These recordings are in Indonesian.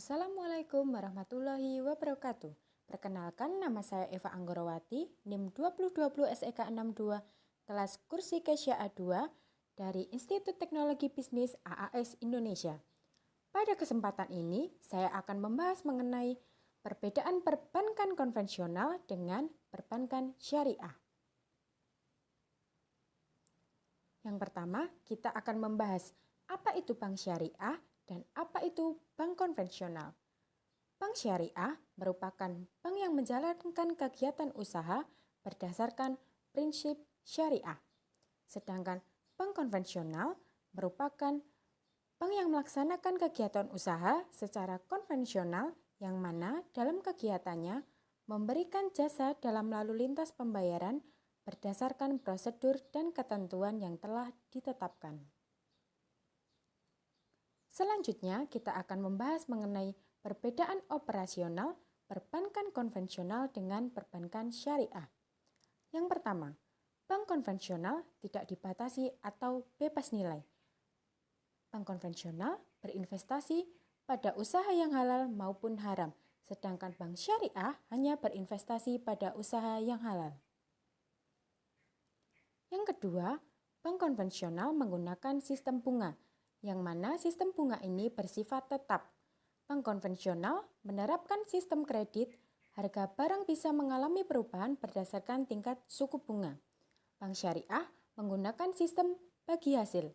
Assalamualaikum warahmatullahi wabarakatuh. Perkenalkan, nama saya Eva Anggorowati, NIM 2020 SEK 62, kelas kursi Kesya A2 dari Institut Teknologi Bisnis AAS Indonesia. Pada kesempatan ini, saya akan membahas mengenai perbedaan perbankan konvensional dengan perbankan syariah. Yang pertama, kita akan membahas apa itu bank syariah dan apa itu bank konvensional. Bank syariah merupakan bank yang menjalankan kegiatan usaha berdasarkan prinsip syariah. Sedangkan bank konvensional merupakan bank yang melaksanakan kegiatan usaha secara konvensional yang mana dalam kegiatannya memberikan jasa dalam lalu lintas pembayaran berdasarkan prosedur dan ketentuan yang telah ditetapkan. Selanjutnya, kita akan membahas mengenai perbedaan operasional perbankan konvensional dengan perbankan syariah. Yang pertama, bank konvensional tidak dibatasi atau bebas nilai. Bank konvensional berinvestasi pada usaha yang halal maupun haram, sedangkan bank syariah hanya berinvestasi pada usaha yang halal. Yang kedua, bank konvensional menggunakan sistem bunga, yang mana sistem bunga ini bersifat tetap. Bank konvensional menerapkan sistem kredit, harga barang bisa mengalami perubahan berdasarkan tingkat suku bunga. Bank syariah menggunakan sistem bagi hasil.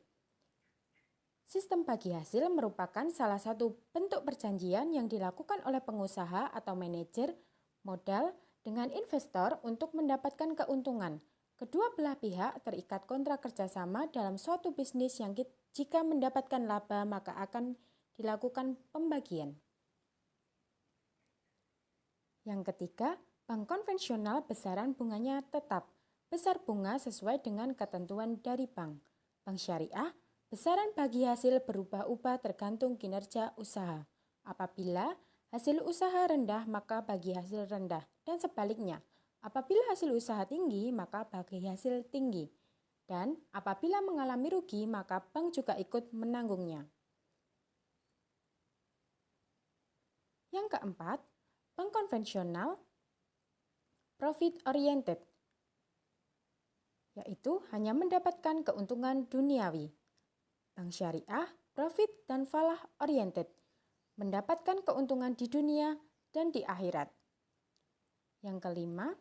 Sistem bagi hasil merupakan salah satu bentuk perjanjian yang dilakukan oleh pengusaha atau manajer modal dengan investor untuk mendapatkan keuntungan. Kedua belah pihak terikat kontrak kerjasama dalam suatu bisnis yang jika mendapatkan laba maka akan dilakukan pembagian. Yang ketiga, bank konvensional besaran bunganya tetap. Besar bunga sesuai dengan ketentuan dari bank. Bank syariah, besaran bagi hasil berubah-ubah tergantung kinerja usaha. Apabila hasil usaha rendah maka bagi hasil rendah dan sebaliknya. Apabila hasil usaha tinggi, maka bagi hasil tinggi. Dan apabila mengalami rugi, maka bank juga ikut menanggungnya. Yang keempat, bank konvensional profit oriented, yaitu hanya mendapatkan keuntungan duniawi. Bank syariah profit dan falah oriented, mendapatkan keuntungan di dunia dan di akhirat. Yang kelima,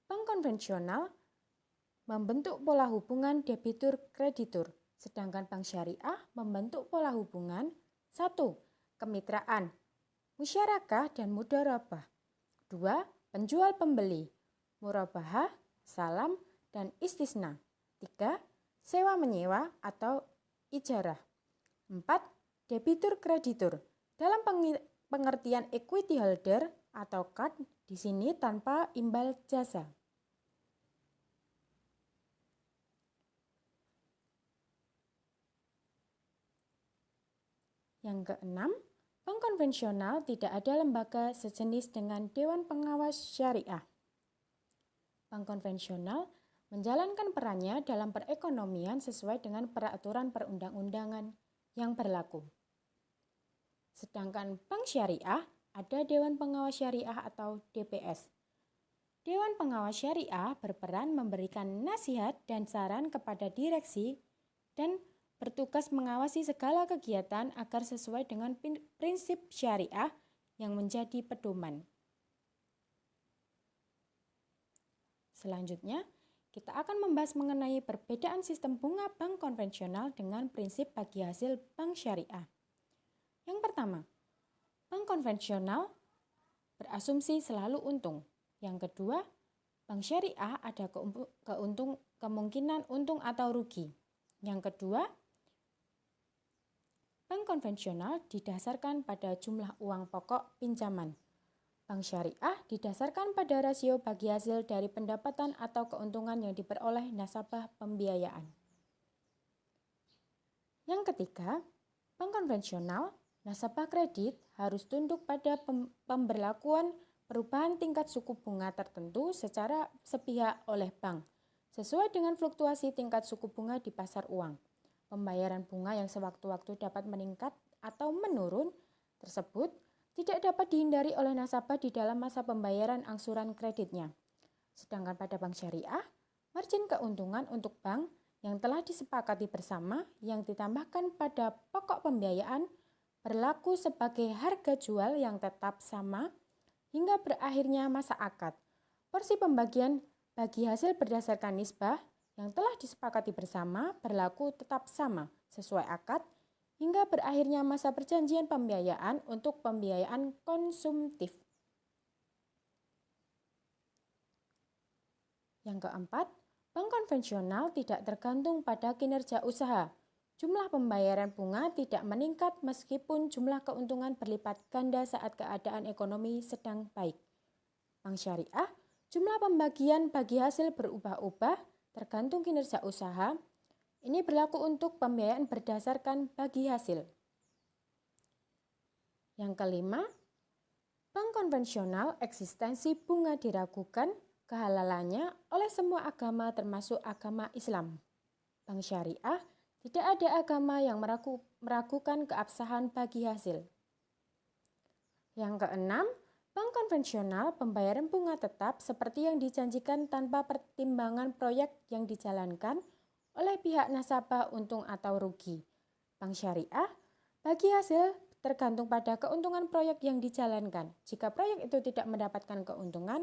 bank konvensional membentuk pola hubungan debitur-kreditur, sedangkan bank syariah membentuk pola hubungan 1. Kemitraan, musyarakah dan mudharabah. 2. Penjual-pembeli, murabahah, salam, dan istisna. 3. Sewa-menyewa atau ijarah. 4. Debitur-kreditur, dalam pengertian equity holder atau card di sini tanpa imbal jasa. Yang keenam, bank konvensional tidak ada lembaga sejenis dengan Dewan Pengawas Syariah. Bank konvensional menjalankan perannya dalam perekonomian sesuai dengan peraturan perundang-undangan yang berlaku. Sedangkan bank syariah ada Dewan Pengawas Syariah atau DPS. Dewan Pengawas Syariah berperan memberikan nasihat dan saran kepada direksi dan bertugas mengawasi segala kegiatan agar sesuai dengan prinsip syariah yang menjadi pedoman. Selanjutnya, kita akan membahas mengenai perbedaan sistem bunga bank konvensional dengan prinsip bagi hasil bank syariah. Yang pertama, bank konvensional berasumsi selalu untung. Yang kedua, bank syariah ada kemungkinan untung atau rugi. Yang kedua, bank konvensional didasarkan pada jumlah uang pokok pinjaman. Bank syariah didasarkan pada rasio bagi hasil dari pendapatan atau keuntungan yang diperoleh nasabah pembiayaan. Yang ketiga, bank konvensional, nasabah kredit harus tunduk pada pemberlakuan perubahan tingkat suku bunga tertentu secara sepihak oleh bank, sesuai dengan fluktuasi tingkat suku bunga di pasar uang. Pembayaran bunga yang sewaktu-waktu dapat meningkat atau menurun tersebut tidak dapat dihindari oleh nasabah di dalam masa pembayaran angsuran kreditnya. Sedangkan pada bank syariah, margin keuntungan untuk bank yang telah disepakati bersama yang ditambahkan pada pokok pembiayaan berlaku sebagai harga jual yang tetap sama hingga berakhirnya masa akad. Porsi pembagian bagi hasil berdasarkan nisbah yang telah disepakati bersama berlaku tetap sama sesuai akad hingga berakhirnya masa perjanjian pembiayaan untuk pembiayaan konsumtif. Yang keempat, bank konvensional tidak tergantung pada kinerja usaha. Jumlah pembayaran bunga tidak meningkat meskipun jumlah keuntungan berlipat ganda saat keadaan ekonomi sedang baik. Bank syariah, jumlah pembagian bagi hasil berubah-ubah tergantung kinerja usaha. Ini berlaku untuk pembiayaan berdasarkan bagi hasil. Yang kelima, bank konvensional eksistensi bunga diragukan kehalalannya oleh semua agama termasuk agama Islam. Bank syariah, tidak ada agama yang meragukan keabsahan bagi hasil. Yang keenam, bank konvensional pembayaran bunga tetap seperti yang dijanjikan tanpa pertimbangan proyek yang dijalankan oleh pihak nasabah untung atau rugi. Bank syariah, bagi hasil tergantung pada keuntungan proyek yang dijalankan. Jika proyek itu tidak mendapatkan keuntungan,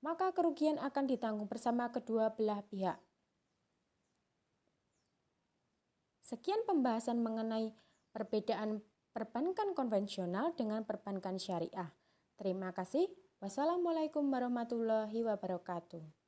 maka kerugian akan ditanggung bersama kedua belah pihak. Sekian pembahasan mengenai perbedaan perbankan konvensional dengan perbankan syariah. Terima kasih. Wassalamualaikum warahmatullahi wabarakatuh.